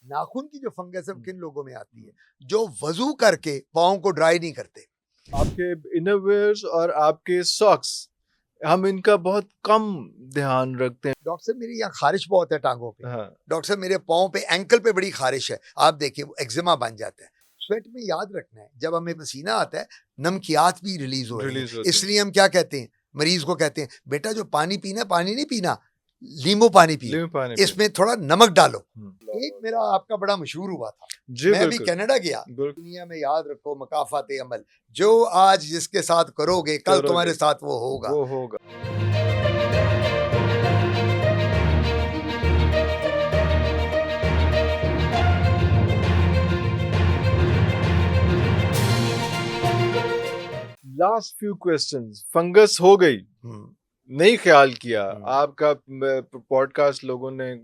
नाखून की जो फंगस है वो किन लोगों में आती है? जो वजू करके पाँव को ड्राई नहीं करते। आपके इनरवेयर्स और आपके सॉक्स, हम इनका बहुत कम ध्यान रखते हैं। डॉक्टर साहब मेरी यहाँ खारिश बहुत है टांगों पे। हाँ, डॉक्टर साहब मेरे पाँव पे एंकल पे बड़ी खारिश है। आप देखिए वो एक्जिमा बन जाता है। स्वेट में याद रखना है जब हमें पसीना आता है नमकियात भी रिलीज हो रही रिलीज है। होती है। इसलिए हम क्या कहते हैं, मरीज को कहते हैं बेटा जो पानी पीना, पानी नहीं पीना, नींबू पानी पियो, लीम पानी पे। इसमें थोड़ा नमक डालो। हम्म। एक मेरा आपका बड़ा मशहूर हुआ था, जी मैं भी बिल्कुल कनाडा गया। बिल्कुल दुनिया में याद रखो मकाफात अमल, जो आज जिसके साथ करोगे कल करोगे, तुम्हारे साथ वो होगा। वो होगा। लास्ट फ्यू क्वेश्चंस, फंगस हो गई, नहीं ख्याल किया, आपका पॉडकास्ट लोगों ने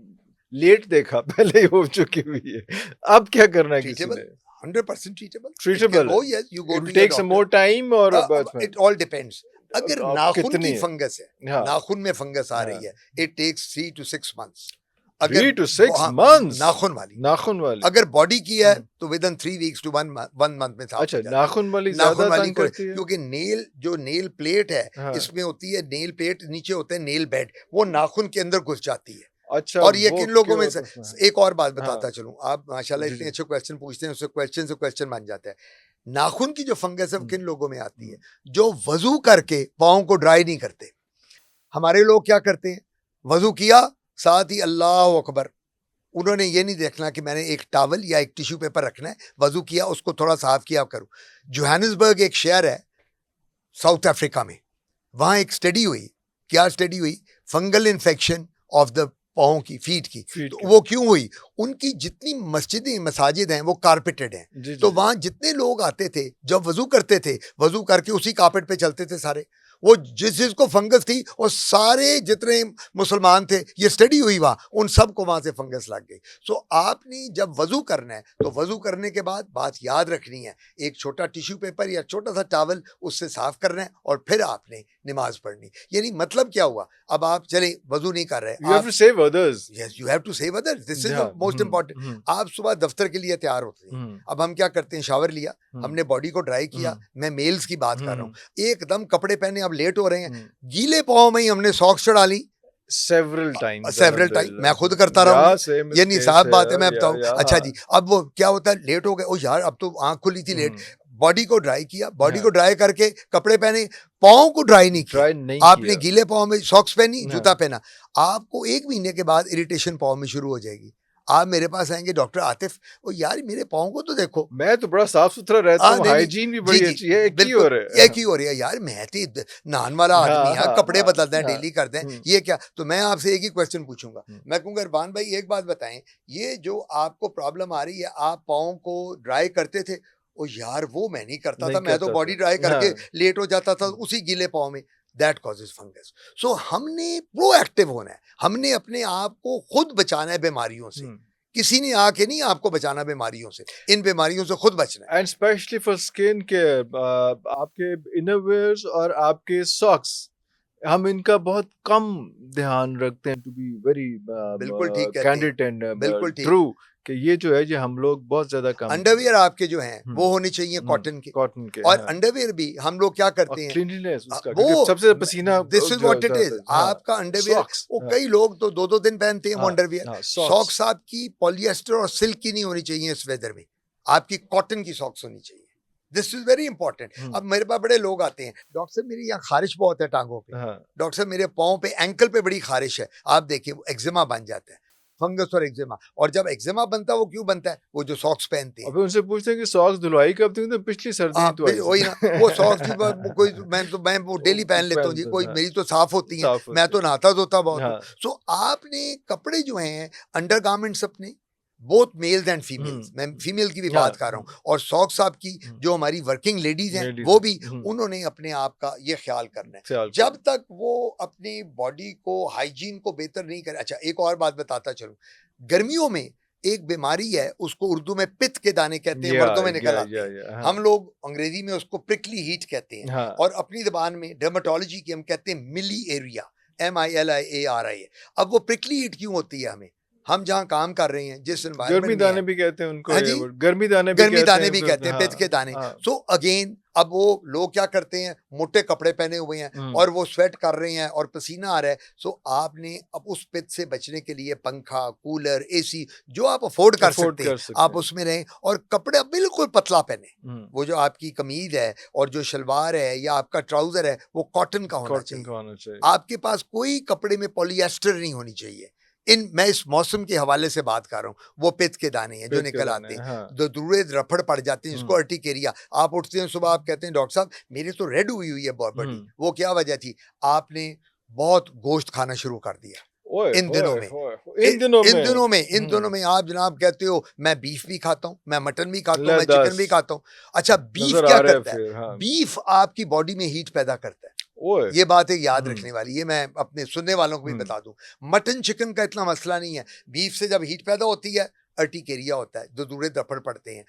लेट देखा, पहले ही हो चुकी हुई है, अब क्या करना है किसी ने? 100% treatable. Treatable Oh yes, you go it to your takes some doctor. more time और It all depends. अगर नाखून कितनी की है? फंगस है, हाँ, नाखून में फंगस आ हाँ। रही है, it takes 3 to 6 months. 3 to 6 months नाखून वाली, नाखून वाली। अगर बॉडी की है तो with in 3 weeks to 1 month में साफ अच्छा, हो जाती है। नाखून वाली नाखून ज्यादा वाली तंग को, करती है क्योंकि नेल जो नेल प्लेट है हाँ। इसमें होती है, नेल प्लेट नीचे होते हैं नेल बेड, वो नाखून के अंदर घुस जाती है। अच्छा, और ये वो किन लोगों में क्यों? से, एक और बात बताता हाँ। चलूं, आप माशाल्लाह जी, इतने जी। अच्छे क्वेश्चन पूछते हैं, उससे क्वेश्चन से क्वेश्चन बन जाता है। नाखून की जो फंगस है वो किन लोगों में आती है? जो वजू करके पाँव को ड्राई नहीं करते। हमारे लोग क्या करते हैं, वजू किया साथ ही अल्लाह अकबर, उन्होंने ये नहीं देखना कि मैंने एक टावल या एक टिश्यू पेपर रखना है, वजू किया उसको थोड़ा साफ किया करूं। जोहानिसबर्ग एक शहर है साउथ अफ्रीका में, वहां एक स्टडी हुई। क्या स्टडी हुई? फंगल इन्फेक्शन ऑफ द पाँव की, फीट की। तो वो क्यों हुई? उनकी जितनी मस्जिदें मसाजिद हैं वो कारपेटेड हैं, जी, तो जी। वहां जितने लोग आते थे जब वजू करते थे, वजू करके उसी कारपेट पे चलते थे सारे, वो जिस जिसको फंगस थी और सारे जितने मुसलमान थे, ये स्टडी हुई वहां, उन सबको वहां से फंगस लग गई। सो आपने जब वजू करना है तो वजू करने के बाद बात याद रखनी है, एक छोटा टिश्यू पेपर या छोटा सा टावल उससे साफ करना है और फिर आपने नमाज पढ़नी। यानी मतलब क्या हुआ, अब आप चले वजू नहीं कर रहे, You have to save others. Yes, you have to save others. This is the Yeah. most important. आप सुबह दफ्तर के लिए तैयार होते हैं, अब हम क्या करते हैं, शावर लिया, हमने बॉडी को ड्राई किया, मैं मेल्स की बात कर रहा हूँ, एकदम कपड़े पहने, अब लेट हो रहे हैं, गीले पाँव में ही हमने सॉक्स चढ़ा ली Several times. सेवरल टाइम, मैं खुद करता रहा हूँ, ये नहीं साफ बात है, मैं बताऊँ। अच्छा जी, अब वो क्या होता है, लेट हो गए, ओ यार अब तो आंख खुली थी लेट, बॉडी को ड्राई किया, बॉडी को ड्राई करके कपड़े पहने, पाँव को ड्राई नहीं किया, आपने गीले पाँव में सॉक्स पहनी, जूता पहना, आपको 1 महीने के बाद इरिटेशन पाँव में शुरू हो जाएगी। आप मेरे पास आएंगे, डॉक्टर आतिफ, ओ यार मेरे पाँव को तो देखो, मैं तो बड़ा साफ सुथरा रहता हूँ, हाइजीन भी बड़ी अच्छी है, एक ही हो रहा है यार, मैं तो नहाने वाला आदमी है, कपड़े बदलते हैं, डेली करते हैं, ये क्या? तो मैं आपसे एक ही क्वेश्चन पूछूंगा, मैं कहूँगा इरफान भाई एक बात बताएं, ये जो आपको प्रॉब्लम आ रही है, आप पाँव को ड्राई करते थे? ओ यार वो मैं नहीं करता था, मैं तो बॉडी ड्राई करके लेट हो जाता था उसी गीले पाँव में। That causes fungus. सो हमने प्रोएक्टिव होना है, हमने अपने आप को खुद बचाना है बीमारियों से, किसी ने आके नहीं आपको बचाना बीमारियों से, इन बीमारियों से खुद बचना है। And specially for skin care, आपके इनरवेयर्स और आपके सॉक्स, हम इनका बहुत कम ध्यान रखते हैं, टू बी वेरी बिल्कुल ठीक कहते हैं, कैंडिड एंड बिल्कुल ठीक, ट्रू, कि ये जो है, ये हम लोग बहुत ज्यादा कम। अंडरवियर आपके जो हैं वो होने चाहिए कॉटन के, और अंडरवियर भी हम लोग क्या करते हैं, क्लीनलीनेस उसका, वो सबसे पसीना, this is what it is, आपका अंडरवियर, वो कई लोग तो 2-2 दिन पहनते हैं अंडरवियर। सॉक्स आपकी पॉलिएस्टर और सिल्क की नहीं होनी चाहिए इस वेदर में, आपकी कॉटन की सॉक्स होनी चाहिए। This is very important. अब मेरे पास बड़े लोग आते हैं, डॉक्टर साहब मेरी यहाँ खारिश बहुत है टांगों पे, डॉक्टर साहब मेरे पाँव पे एंकल पे बड़ी खारिश है, आप देखिए वो एक्जिमा बन जाता है, फंगस और एक्जिमा। और जब एक्जिमा बनता है वो क्यों बनता है? वो जो सॉक्स पहनते हैं, अबे उनसे पूछते हैं कि सॉक्स धुलवाई कब थी, तो पिछली सर्दी वही ना, वो सॉक्स कोई मैं वो डेली पहन लेता हूँ जी, कोई मेरी तो साफ होती है, मैं तो नहाता धोता बहुत हूँ। सो आपने कपड़े जो हैं, अंडरगारमेंट्स अपने, बोथ मेल्स एंड फीमेल्स, मैं फीमेल की भी बात कर रहा हूँ, और सॉक्स आपकी जो हमारी वर्किंग लेडीज हैं वो भी, उन्होंने अपने आप का ये ख्याल करना है जब तक वो अपनी बॉडी को, हाइजीन को बेहतर नहीं करे। अच्छा एक और बात बताता चलूं, गर्मियों में एक बीमारी है, उसको उर्दू में पित्त के दाने कहते हैं, मर्दों में निकल आते हैं, हम लोग अंग्रेजी में उसको प्रिकली हीट कहते हैं, और अपनी जबान में डर्मेटोलॉजी की हम कहते हैं मिली एरिया, MILIARIA। अब वो प्रिकली हीट क्यों होती है हमें? हम जहाँ काम कर रहे हैं, जिस गर्मी एनवायरनमेंट दाने भी कहते हैं उनको, हाँ जी, गर्मी दाने गर्मी दाने भी कहते हैं, हाँ, पित्त के दाने। हाँ, सो अगेन अब वो लोग क्या करते हैं, मोटे कपड़े पहने हुए हैं और वो स्वेट कर रहे हैं और पसीना आ रहा है। सो आपने अब उस पित्त से बचने के लिए पंखा, कूलर, एसी जो आप अफोर्ड कर सकते हैं आप उसमें रहें, और कपड़े बिल्कुल पतला पहने। वो जो आपकी कमीज है और जो शलवार है या आपका ट्राउजर है वो कॉटन का होना चाहिए। आपके पास कोई कपड़े में पॉलिएस्टर नहीं होनी चाहिए। मैं इस मौसम के हवाले से बात कर रहा हूँ, वो पित्त के दाने हैं जो निकल आते हैं, जो दूरे रफड़ पड़ जाते हैं, जिसको अर्टिकेरिया। आप उठते हैं सुबह, आप कहते हैं डॉक्टर साहब मेरी तो रेड हुई है बॉडी। वो क्या वजह थी? आपने बहुत गोश्त खाना शुरू कर दिया इन दिनों में। इन दिनों में आप जनाब कहते हो मैं बीफ भी खाता हूँ, मैं मटन भी खाता हूँ, मैं चिकन भी खाता हूँ। अच्छा, बीफ क्या करता है? बीफ आपकी बॉडी में हीट पैदा करता है। ये बात है याद रखने वाली, ये मैं अपने सुनने वालों को भी बता दूं। मटन चिकन का इतना मसला नहीं है। बीफ से जब हीट पैदा होती है, अर्टिकेरिया होता है, जो दूरे दफड़ पड़ते हैं,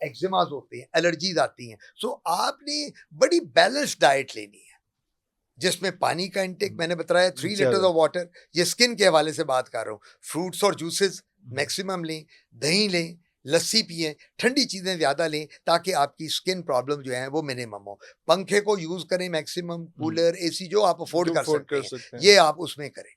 एक्जिमास होते हैं, एलर्जीज आती हैं। सो आपने बड़ी बैलेंस डाइट लेनी है, जिसमें पानी का इंटेक मैंने बताया 3 लीटर्स ऑफ वाटर। ये स्किन के हवाले से बात कर रहा हूँ। फ्रूट्स और जूसेस मैक्सिमम लें, दही लें, लस्सी पिए, ठंडी चीजें ज्यादा लें ताकि आपकी स्किन प्रॉब्लम जो है वो मिनिमम हो। पंखे को यूज करें मैक्सिमम, कूलर, एसी जो आप अफोर्ड कर सकते हैं ये आप उसमें करें।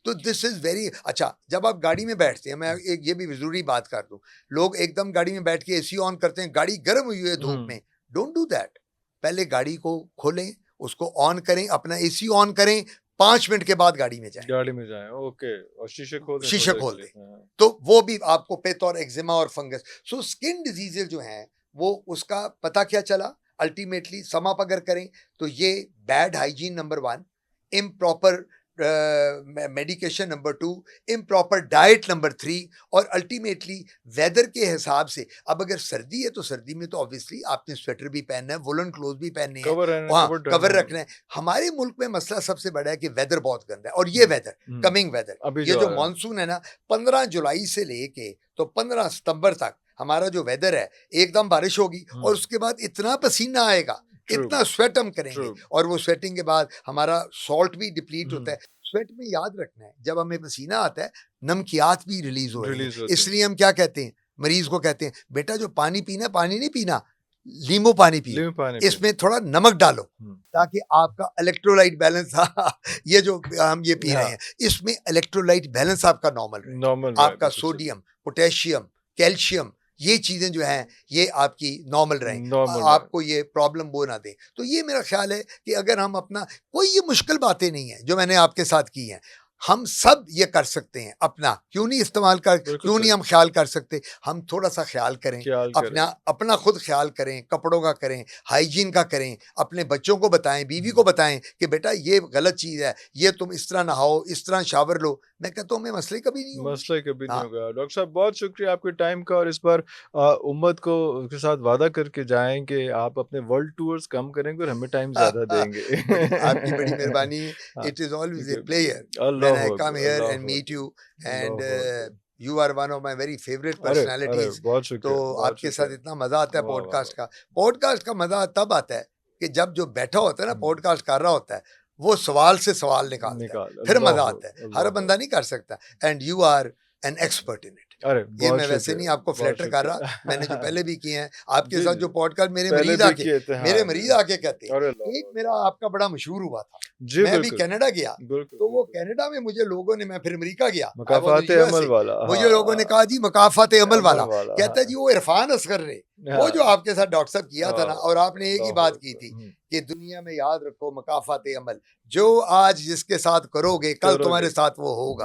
तो दिस इज वेरी अच्छा। जब आप गाड़ी में बैठते हैं, मैं एक ये भी जरूरी बात कर दूं, लोग एकदम गाड़ी में बैठ के एसी ऑन करते हैं, गाड़ी गर्म हुई है धूप में। Don't do that. पहले गाड़ी को खोलें, उसको ऑन करें, अपना एसी ऑन करें, 5 मिनट के बाद गाड़ी में जाएं। ओके, और शीशे खोल दें। तो वो भी आपको पित्त और एक्जिमा और फंगस। सो स्किन डिजीजेज जो हैं वो उसका पता क्या चला, अल्टीमेटली सम अप अगर करें तो ये bad hygiene number 1, improper medication number 2, improper diet number 3, और अल्टीमेटली वेदर के हिसाब से। अब अगर सर्दी है तो सर्दी में तो ऑब्वियसली आपने स्वेटर भी पहनना है, वुलन क्लोथ भी पहनने हैं, कवर रखना है। हमारे मुल्क में मसला सबसे बड़ा है कि वेदर बहुत गंदा है। और ये वेदर, कमिंग वेदर, ये जो मानसून है ना, 15 जुलाई से लेके तो 15 सितंबर तक हमारा जो वेदर है, एकदम बारिश होगी और उसके बाद इतना पसीना आएगा, इतना स्वेट हम करेंगे, और वो स्वेटिंग के बाद हमारा सॉल्ट भी डिप्लीट होता है। स्वेट में याद रखना है, जब हमें पसीना आता है नमकियात भी रिलीज हो रही है। इसलिए हम क्या कहते हैं, मरीज को कहते हैं बेटा जो पानी पीना, पानी नहीं पीना, नींबू पानी पियो, इसमें थोड़ा नमक डालो ताकि आपका इलेक्ट्रोलाइट बैलेंस ये जो हम ये पी रहे हैं, इसमें इलेक्ट्रोलाइट बैलेंस आपका नॉर्मल, आपका सोडियम, पोटेशियम, कैल्शियम, ये चीजें जो हैं ये आपकी नॉर्मल रहें, आपको ये प्रॉब्लम वो ना दे। तो ये मेरा ख्याल है कि अगर हम अपना, कोई ये मुश्किल बातें नहीं है जो मैंने आपके साथ की हैं, हम सब ये कर सकते हैं। अपना क्यों नहीं इस्तेमाल कर, क्यों नहीं हम ख्याल कर सकते? हम थोड़ा सा ख्याल करें, अपना खुद ख्याल करें, कपड़ों का करें, हाइजीन का करें, अपने बच्चों को बताएं, बीवी को बताएं कि बेटा ये गलत चीज़ है, ये तुम इस तरह नहाओ, इस तरह शावर लो। मैं कहता हूँ मसले कभी नहीं होगा। डॉक्टर साहब बहुत शुक्रिया आपके टाइम का, और इस बार उम्मत को के साथ वादा करके जाएं कि आप अपने वर्ल्ड टूर्स कम करेंगे और हमें टाइम ज्यादा देंगे। आपकी बड़ी मेहरबानी। It is always a player when I come here and meet you, and you are one of my very favorite personalities. तो आपके साथ इतना मजा आता है पॉडकास्ट का मजा तब आता है कि जब जो बैठा होता है ना पॉडकास्ट कर रहा होता है, वो सवाल से सवाल निकालता है, फिर मजा आता है। हर बंदा नहीं कर सकता, and you are an expert in it. ये मैं वैसे नहीं आपको फ्लैटर कर रहा, मैंने जो पहले भी किए हैं आपके साथ जो पॉडकास्ट, मेरे मरीज आके कहते हैं, एक मेरा आपका बड़ा मशहूर हुआ था, मैं भी कनाडा गया, तो वो कनाडा में मुझे लोगों ने, मैं फिर अमेरिका गया, मुझे लोगों ने कहा जी मकाफात अमल वाला, कहता है जी वो इरफान असगर रे, वो जो आपके साथ डॉक्टर साहब किया था ना, और आपने एक ही बात की थी कि दुनिया में याद रखो मकाफात अमल, जो आज जिसके साथ करोगे कल तुम्हारे साथ वो होगा।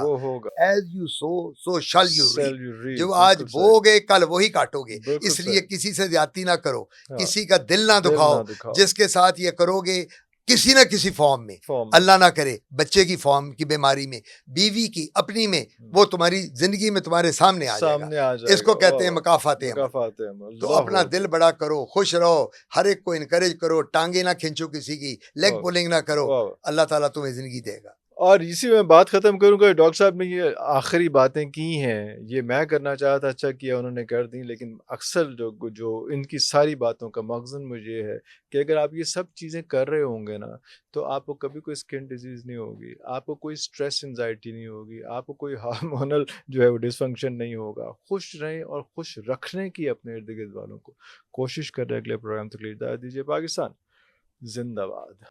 As you sow shall you reap, जो आज बोओगे कल वही काटोगे। इसलिए किसी से ज्यादती ना करो, किसी का दिल ना दुखाओ, जिसके साथ ये करोगे किसी ना किसी फॉर्म में, अल्लाह ना करे बच्चे की फॉर्म की बीमारी में, बीवी की अपनी में, वो तुम्हारी जिंदगी में तुम्हारे सामने आ जाएगा। इसको कहते हैं मकाफात अमल। तो अपना दिल बड़ा करो, खुश रहो, हर एक को इनकरेज करो, टांगे ना खींचो किसी की, लेग पुलिंग ना करो, अल्लाह ताला तुम्हें जिंदगी देगा। और इसी में बात ख़त्म करूँगा। डॉक्टर साहब ने ये आखिरी बातें की हैं, ये मैं करना चाहा था, अच्छा किया उन्होंने कर दी, लेकिन अक्सर जो इनकी सारी बातों का मग़ज़न मुझे ये है कि अगर आप ये सब चीज़ें कर रहे होंगे ना, तो आपको कभी कोई स्किन डिज़ीज़ नहीं होगी, आपको कोई स्ट्रेस एंग्ज़ायटी नहीं होगी, आपको कोई हार्मोनल जो है वो डिसफंक्शन नहीं होगा। खुश रहें और खुश रखने की अपने इर्द-गिर्द वालों को कोशिश करें। अगले प्रोग्राम तक के लिए इजाज़त दीजिए। पाकिस्तान ज़िंदाबाद।